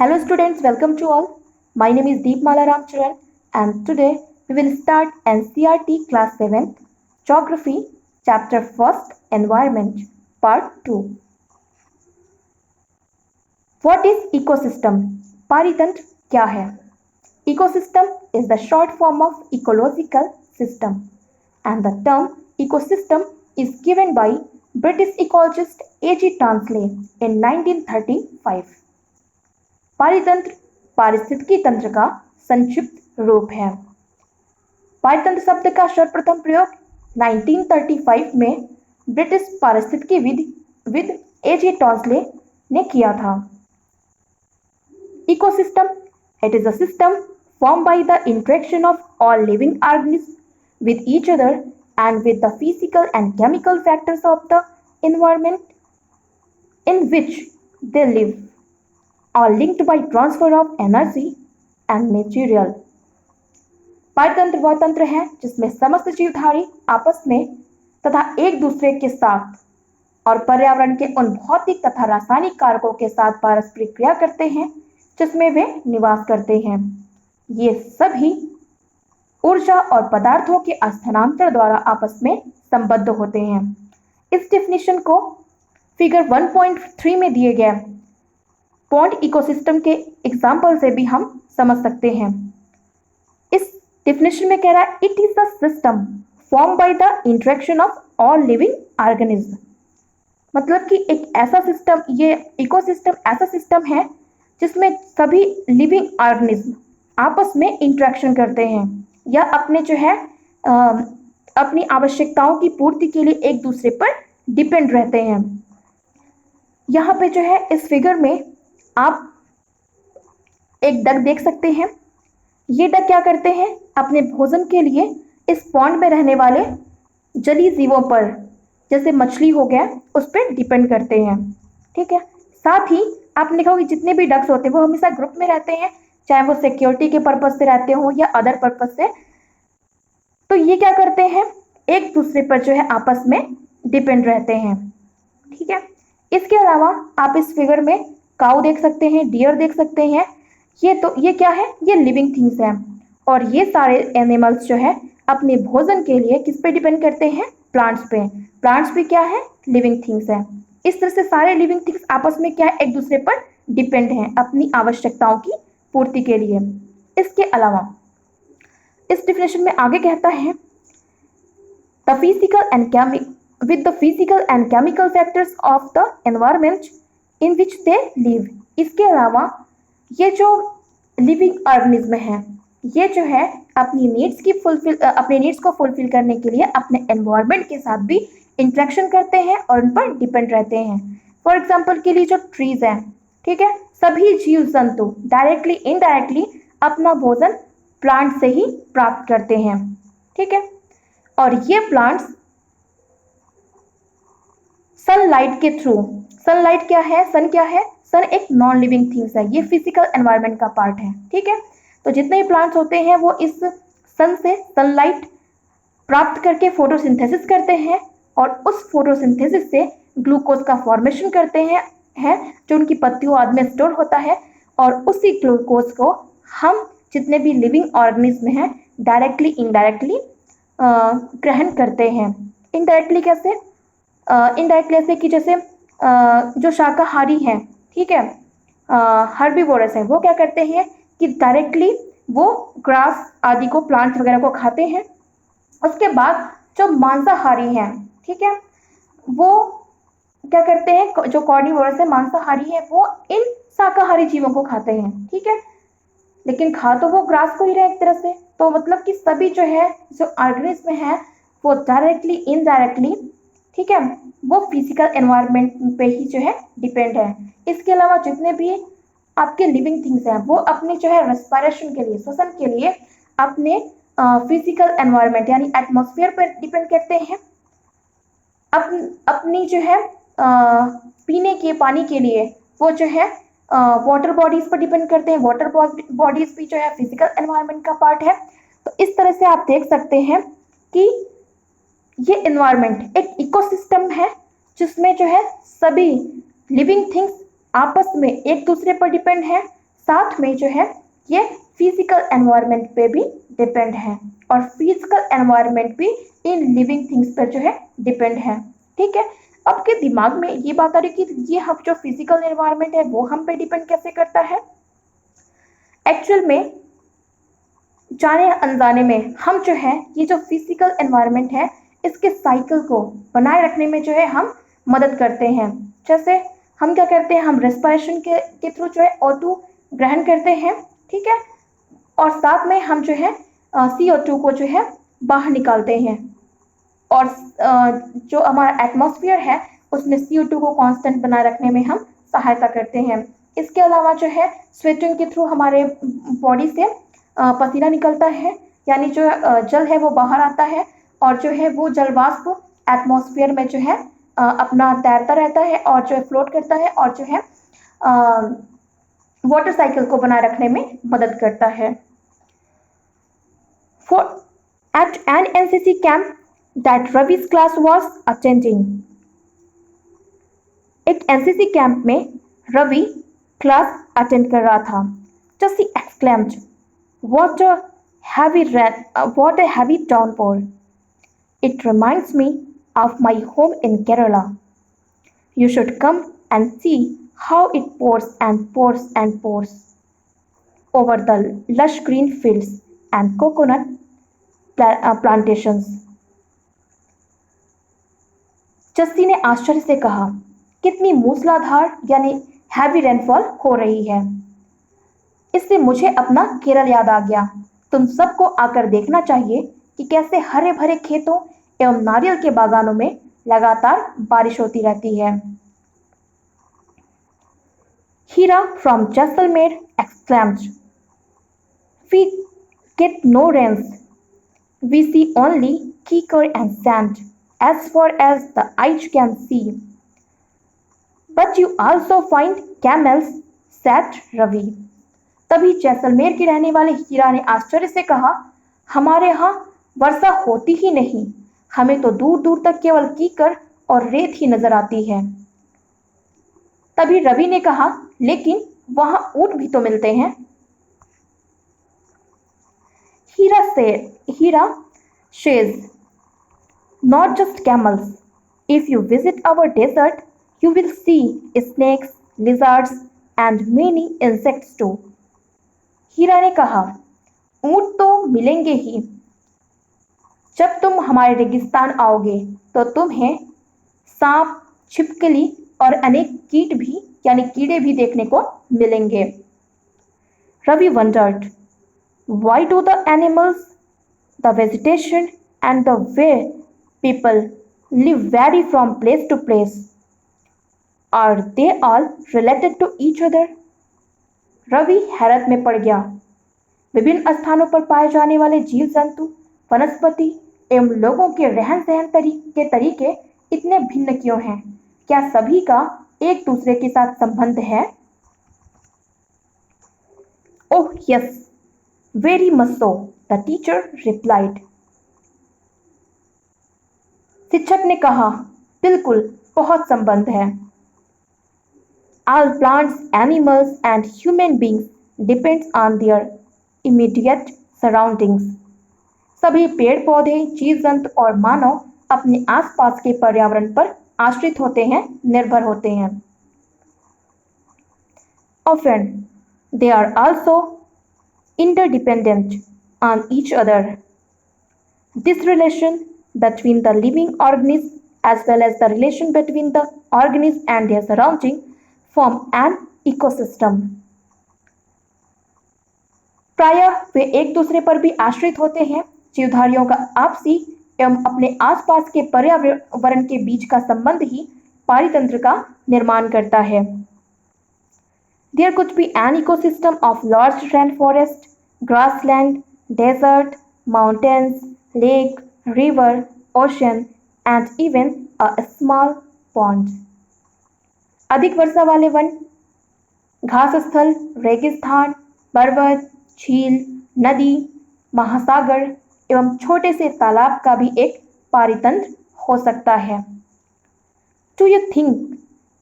Hello students, welcome to all. My name is Deepmala Ramcharan and today we will start NCERT class 7th Geography chapter 1st Environment part 2. What is ecosystem? पारितंत्र क्या है? Ecosystem is the short form of ecological system and the term ecosystem is given by British ecologist A.G. Tansley in 1935. पारितंत्र पारिस्थितिकी तंत्र का संक्षिप्त रूप है। पारितंत्र शब्द का सर्वप्रथम प्रयोग 1935 में ब्रिटिश पारिस्थितिकीविद A.G. टॉन्सले ने किया था। Ecosystem, it is a system formed by the interaction of all living organisms with each other and with the physical and chemical factors of the environment in which they live, are linked by transfer of energy and material. पारितंत्र वह तंत्र है जिसमें समस्त जीवधारी आपस में तथा एक दूसरे के साथ और पर्यावरण के उन भौतिक तथा रासायनिक कारकों के साथ पारस्परिक क्रिया करते हैं जिसमें वे निवास करते हैं। ये सभी ऊर्जा और पदार्थों के स्थानांतरण द्वारा आपस में संबद्ध होते हैं। इस डेफिनेशन को फिगर 1.3 में दिए गए पॉन्ड इकोसिस्टम के एग्जाम्पल से भी हम समझ सकते हैं। इस डेफिनेशन में कह रहा है it is a system form by the interaction of all living organism, मतलब कि एक ऐसा सिस्टम, ये इकोसिस्टम ऐसा सिस्टम है जिसमें सभी लिविंग ऑर्गेनिज्म आपस में इंटरेक्शन करते हैं या अपने जो है अपनी आवश्यकताओं की पूर्ति के लिए एक दूसरे पर डिपेंड रहते हैं। यहाँ पे जो है इस फिगर में आप एक डक देख सकते हैं। ये डक क्या करते हैं, अपने भोजन के लिए इस पॉन्ड में रहने वाले जलीय जीवों पर, जैसे मछली हो गया, उस पर डिपेंड करते हैं। ठीक है, साथ ही आपने देखा होगा जितने भी डक्स होते हैं वो हमेशा ग्रुप में रहते हैं, चाहे वो सिक्योरिटी के पर्पज से रहते हो या अदर पर्पज से। तो ये क्या करते हैं, एक दूसरे पर जो है आपस में डिपेंड रहते हैं। ठीक है, इसके अलावा आप इस फिगर में काऊ देख सकते हैं, डियर देख सकते हैं। ये क्या है, ये लिविंग थिंग्स हैं और ये सारे एनिमल्स जो है अपने भोजन के लिए किस पे डिपेंड करते हैं, प्लांट्स पे। प्लांट्स भी क्या है, लिविंग थिंग्स है। इस तरह से सारे लिविंग थिंग्स आपस में क्या है, एक दूसरे पर डिपेंड हैं अपनी आवश्यकताओं की पूर्ति के लिए। इसके अलावा इस डेफिनेशन में आगे कहता है the physical and chemical factors of the environment in which they live. इसके अलावा ये जो लिविंग ऑर्गेनिज्म है, ये जो है अपनी नीड्स को फुलफिल करने के लिए अपने एनवायरमेंट के साथ भी इंटरेक्शन करते हैं और उन पर डिपेंड रहते हैं। फॉर एग्जाम्पल के लिए जो ट्रीज हैं, ठीक है, सभी जीव जंतु डायरेक्टली इनडायरेक्टली अपना भोजन प्लांट से ही प्राप्त करते हैं। ठीक है, और ये प्लांट्स सनलाइट के थ्रू, सनलाइट क्या है, सन क्या है, सन एक नॉन लिविंग थिंग्स है, ये फिजिकल एनवायरनमेंट का पार्ट है। ठीक है, तो जितने भी प्लांट्स होते हैं वो इस सन से सनलाइट प्राप्त करके फोटोसिंथेसिस करते हैं और उस फोटोसिंथेसिस से ग्लूकोज का फॉर्मेशन करते हैं जो उनकी पत्तियों आदि में स्टोर होता है और उसी ग्लूकोज को हम जितने भी लिविंग ऑर्गेनिज्म हैं डायरेक्टली इनडायरेक्टली ग्रहण करते हैं। इनडायरेक्टली कैसे, इनडायरेक्टली ऐसे कि जैसे जो शाकाहारी हैं, ठीक है, हर्बीवोरस है, वो क्या करते हैं कि डायरेक्टली वो ग्रास आदि को, प्लांट्स वगैरह को खाते हैं। उसके बाद जो मांसाहारी हैं, ठीक है, वो क्या करते हैं, जो कार्निवोरस है, मांसाहारी है, वो इन शाकाहारी जीवों को खाते हैं। ठीक है, लेकिन खा तो वो ग्रास को ही रहे एक तरह से। तो मतलब कि सभी जो है जो ऑर्गेनिज्म है वो डायरेक्टली इनडायरेक्टली, ठीक है, वो फिजिकल एनवायरनमेंट पे ही जो है डिपेंड है। इसके अलावा जितने भी आपके लिविंग थिंग्स हैं वो अपने जो है रेस्पिरेशन के लिए, श्वसन के लिए अपने फिजिकल एनवायरनमेंट यानी एटमॉस्फेयर पर डिपेंड करते हैं। अपनी जो है पीने के पानी के लिए वो जो है वाटर बॉडीज पर डिपेंड करते हैं। वाटर बॉडीज भी जो है फिजिकल एनवायरनमेंट का पार्ट है। तो इस तरह से आप देख सकते हैं कि ये एनवायरनमेंट एक इकोसिस्टम है जिसमें जो है सभी लिविंग थिंग्स आपस में एक दूसरे पर डिपेंड है। साथ में जो है ये फिजिकल एनवायरनमेंट पे भी डिपेंड है और फिजिकल एनवायरनमेंट भी इन लिविंग थिंग्स पर जो है डिपेंड है। ठीक है, आपके दिमाग में ये बात आ रही कि ये हम जो फिजिकल एनवायरनमेंट है वो हम पे डिपेंड कैसे करता है। एक्चुअल में जाने अनजाने में हम जो है ये जो फिजिकल एनवायरनमेंट है इसके साइकिल को बनाए रखने में जो है हम मदद करते हैं। जैसे हम क्या करते हैं, हम रेस्पिरेशन के थ्रू जो है O2 ग्रहण करते हैं। ठीक है, और साथ में हम जो है CO2 को जो है बाहर निकालते हैं और जो हमारा एटमॉस्फेयर है उसमें CO2 को कांस्टेंट बनाए रखने में हम सहायता करते हैं। इसके अलावा जो है स्वेटिंग के थ्रू हमारे बॉडी से पसीना निकलता है, यानी जो जल है वो बाहर आता है और जो है वो जल वाष्प एटमॉस्फेयर में जो है अपना तैरता रहता है और जो है फ्लोट करता है और जो है वाटर साइकिल को बनाए रखने में मदद करता है। At an NCC camp that Ravi's class was attending. एक NCC कैंप में रवि क्लास अटेंड कर रहा था। Just he exclaimed, "What a heavy downpour! It reminds me of my home in Kerala. You should come and see how it pours and pours and pours over the lush green fields and coconut plantations." Jassi ने आश्चर्य से कहा, कितनी मूसलाधार यानी heavy rainfall हो रही है। इससे मुझे अपना केरल याद आ गया। तुम सबको आकर देखना चाहिए कि कैसे हरे भरे खेतों एवं नारियल के बागानों में लगातार बारिश होती रहती है। हीरा from Jaisalmer exclaimed, "We get no rains. We see only kikar and sand as far as the eye can see." "But you also find camels," said Ravi. तभी जैसलमेर की रहने वाले हीरा ने आश्चर्य से कहा, हमारे यहाँ वर्षा होती ही नहीं, हमें तो दूर दूर तक केवल कीकर और रेत ही नजर आती है। तभी रवि ने कहा, लेकिन वहां ऊंट भी तो मिलते हैं। हीरा says, "Not just camels. If you visit our desert, you will see snakes, lizards and many insects too." हीरा ने कहा, ऊंट तो मिलेंगे ही, जब तुम हमारे रेगिस्तान आओगे तो तुम्हें सांप, छिपकली और अनेक कीट भी यानी कीड़े भी देखने को मिलेंगे। Ravi wondered, why do the animals, the vegetation and the way people live vary from place to place? Are they all related to each other? Ravi हैरत में पड़ गया। विभिन्न स्थानों पर पाए जाने वाले जीव जंतु, वनस्पति एवं लोगों के रहन सहन के तरीके इतने भिन्न क्यों हैं? क्या सभी का एक दूसरे के साथ संबंध है? "Oh yes, very much so," the teacher replied. शिक्षक ने कहा, बिल्कुल, बहुत संबंध है। "All plants, animals and human beings depends on their immediate surroundings." सभी पेड़ पौधे, जीव जंतु और मानव अपने आसपास के पर्यावरण पर आश्रित होते हैं, निर्भर होते हैं। Often they are also interdependent on each other. This relation between the living organisms as well as the relation between the organism and their surrounding form an ecosystem. प्रायः वे एक दूसरे पर भी आश्रित होते हैं। जीवधारियों का आपसी एवं अपने आसपास के पर्यावरण के बीच का संबंध ही पारितंत्र का निर्माण करता है। There could be an ecosystem of large rainforest, grassland, desert, mountains, lake, river, ocean, and even a small pond. अधिक वर्षा वाले वन, घास स्थल, रेगिस्तान, पर्वत, झील, नदी, महासागर एवं छोटे से तालाब का भी एक पारितंत्र हो सकता है। Do you think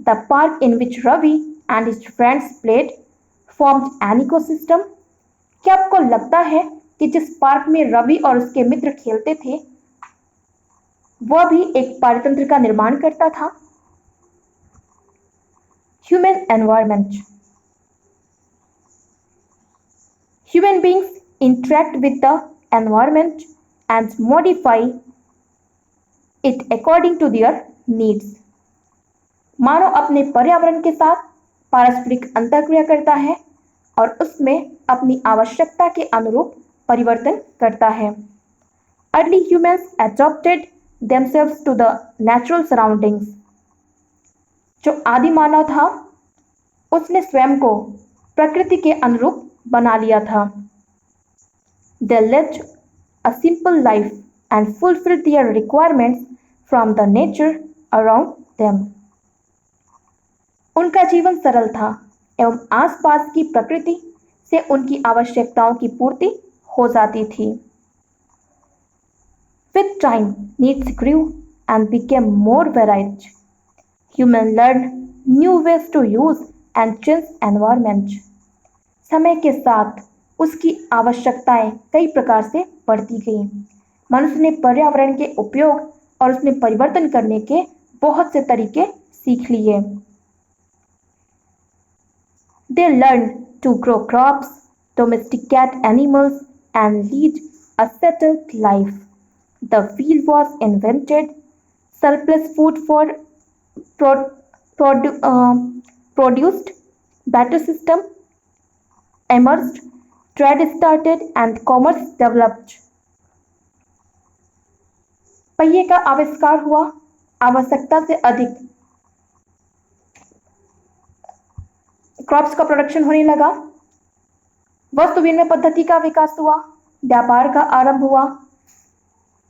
the park in which Ravi and his friends played formed an ecosystem. क्या आपको लगता है कि जिस पार्क में रवि और उसके मित्र खेलते थे वह भी एक पारितंत्र का निर्माण करता था? Human environment. Human beings interact with the environment and modify it according to their needs. मानव अपने पर्यावरण के साथ पारस्परिक अंतःक्रिया करता है और उसमें अपनी आवश्यकता के अनुरूप परिवर्तन करता है. Early humans adapted themselves to the natural surroundings. जो आदि मानव था उसने स्वयं को प्रकृति के अनुरूप बना लिया था. They led a simple life and fulfilled their requirements from the nature around them. उनका जीवन सरल था एवं आसपास की प्रकृति से उनकी आवश्यकताओं की पूर्ति हो जाती थी. With time, needs grew and became more varied. Humans learned new ways to use and change environment. समय के साथ उसकी आवश्यकताएं कई प्रकार से बढ़ती गईं. मनुष्य ने पर्यावरण के उपयोग और उसमें परिवर्तन करने के बहुत से तरीके सीख लिए. They learned to grow crops, domesticate animals, and lead a settled life. The wheel was invented, surplus food for produced, better system emerged, trade started, and commerce developed. पहिए का आविष्कार हुआ, आवश्यकता से अधिक क्रॉप्स का प्रोडक्शन होने लगा, वस्तु विनिमय पद्धति का विकास हुआ, व्यापार का आरंभ हुआ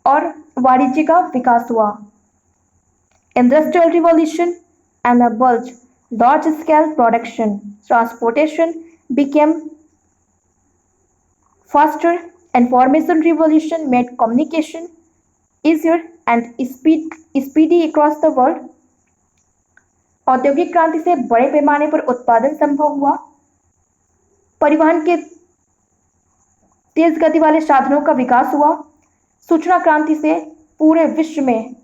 और वाणिज्य का विकास हुआ. Industrial revolution enabled large scale production. Transportation became faster. Information revolution made communication easier and speedy across the world. औद्योगिक क्रांति से बड़े पैमाने पर उत्पादन संभव हुआ. परिवहन के तेज गति वाले साधनों का विकास हुआ. सूचना क्रांति से पूरे विश्व में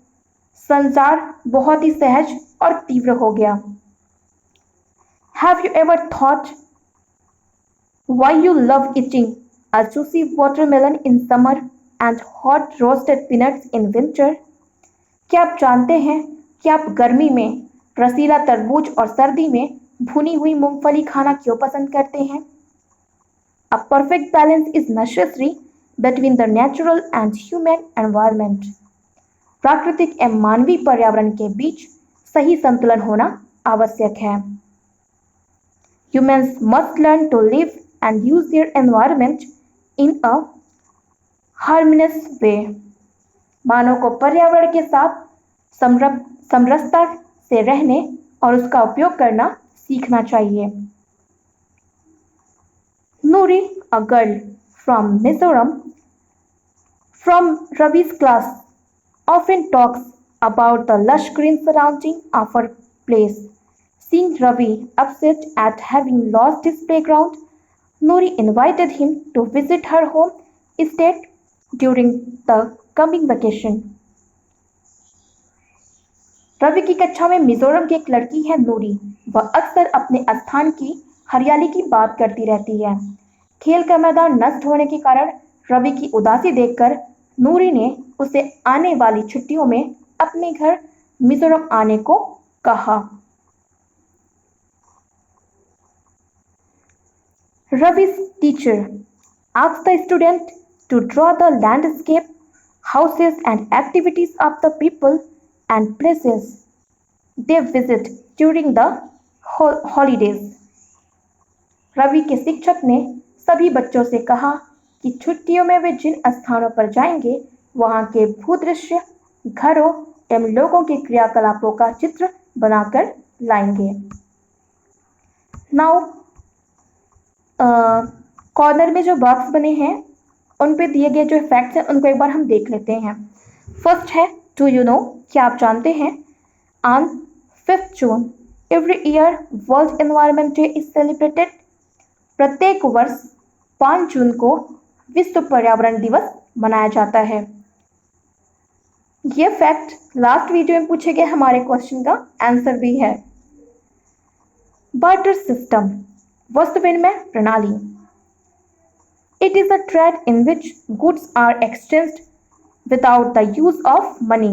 संचार बहुत ही सहज और तीव्र हो गया. Have you ever thought why you love eating a juicy watermelon in summer and hot roasted peanuts in winter? क्या आप जानते हैं कि आप गर्मी में रसीला तरबूज और सर्दी में भुनी हुई मूंगफली खाना क्यों पसंद करते हैं? A perfect balance is necessary between the natural and human environment. प्राकृतिक एवं मानवीय पर्यावरण के बीच सही संतुलन होना आवश्यक है. Humans must learn to live and use their environment in a harmonious way. मानव को पर्यावरण के साथ समरसता से रहने और उसका उपयोग करना सीखना चाहिए. Nuri, a girl from Mizoram, from Ravi's class, often talks about the lush green surrounding of her place. Seeing Ravi upset at having lost his playground, Nuri invited him to visit her home estate during the coming vacation. Ravi की कक्षा में मिजोरम की एक लड़की है नूरी. वह अक्सर अपने स्थान की हरियाली की बात करती रहती है. खेल का मैदान नष्ट होने के कारण रवि की उदासी देखकर नूरी ने उसे आने वाली छुट्टियों में अपने घर मिजोरम आने को कहा. Ravi's teacher asked the student to draw the landscape, houses and activities of the people and places they visit during the holidays. Ravi के शिक्षक ने सभी बच्चों से कहा कि छुट्टियों में वे जिन स्थानों पर जाएंगे वहां के भूदृश्य, घरों एवं लोगों के क्रियाकलापों का चित्र बनाकर लाएंगे. नाउ कॉर्नर में जो बॉक्स बने हैं उन पे दिए गए जो फैक्ट्स हैं उनको एक बार हम देख लेते हैं. फर्स्ट है डू यू नो, क्या आप जानते हैं? On 5th June every year world environment day is celebrated. प्रत्येक वर्ष 5 जून को विश्व पर्यावरण दिवस मनाया जाता है। ये फैक्ट लास्ट वीडियो में पूछे गए हमारे क्वेश्चन का आंसर भी है। बार्टर सिस्टम, वस्तु विनिमय प्रणाली। It is a trade in which goods are exchanged without the use of money.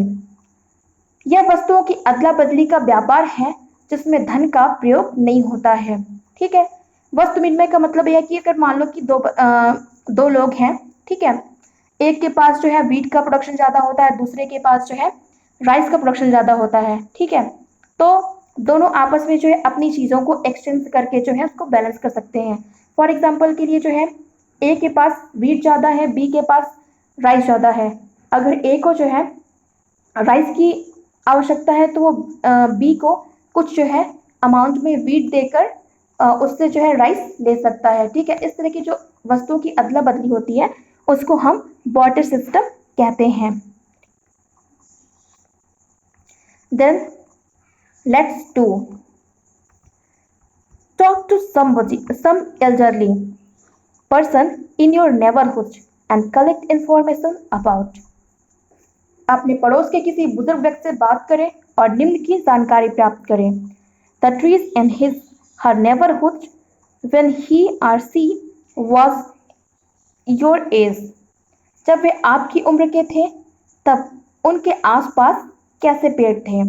यह वस्तुओं की अदला बदली का व्यापार है जिसमें धन का प्रयोग नहीं होता है। ठीक है, वस्तु विनिमय का मतलब यह है कि अगर मान लो कि दो लोग हैं, ठीक है, एक के पास जो है वीट का प्रोडक्शन ज़्यादा होता है, दूसरे के पास जो है राइस का प्रोडक्शन ज़्यादा होता है। ठीक है, तो दोनों आपस में जो है अपनी चीज़ों को एक्सचेंज करके जो है उसको बैलेंस कर सकते हैं। फॉर एग्जाम्पल के लिए जो है ए के पास वीट ज़्यादा है, बी के पास राइस ज़्यादा है। अगर ए को जो है राइस की आवश्यकता है तो वो बी को कुछ जो है अमाउंट में वीट देकर उससे जो है राइस ले सकता है। ठीक है, इस तरह की जो वस्तुओं की अदला बदली होती है उसको हम बार्टर सिस्टम कहते हैं। Then let's to talk to somebody, some elderly person in your neighborhood and collect information about। अपने पड़ोस के किसी बुजुर्ग व्यक्ति से बात करें और निम्न की जानकारी प्राप्त करें। The trees in his her neighborhood when he or she was your age। जब वे आपकी उम्र के थे तब उनके आसपास कैसे पेड़ थे।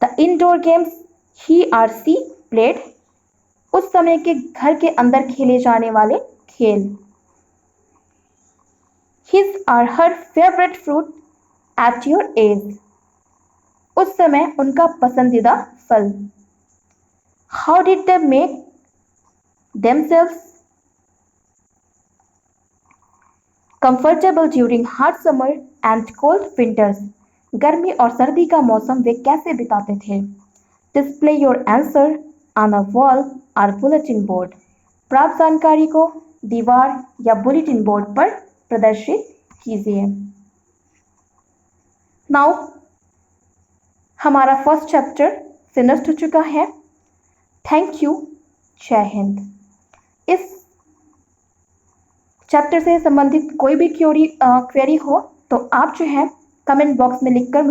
The indoor games he or she played, उस समय के घर के अंदर खेले जाने वाले खेल। His or her favorite fruit at your age, उस समय उनका पसंदीदा फल। How did they make themselves comfortable during hot summer and cold winters। गर्मी और सर्दी का मौसम वे कैसे बिताते थे। Display your answer on a wall or bulletin board। प्राप्त जानकारी को दीवार या बुलेटिन बोर्ड पर प्रदर्शित कीजिए। नाउ हमारा फर्स्ट चैप्टर फिनिश्ड हो चुका है। थैंक यू, जय हिंद। इस चैप्टर से संबंधित कोई भी क्वेरी हो तो आप जो है कमेंट बॉक्स में लिखकर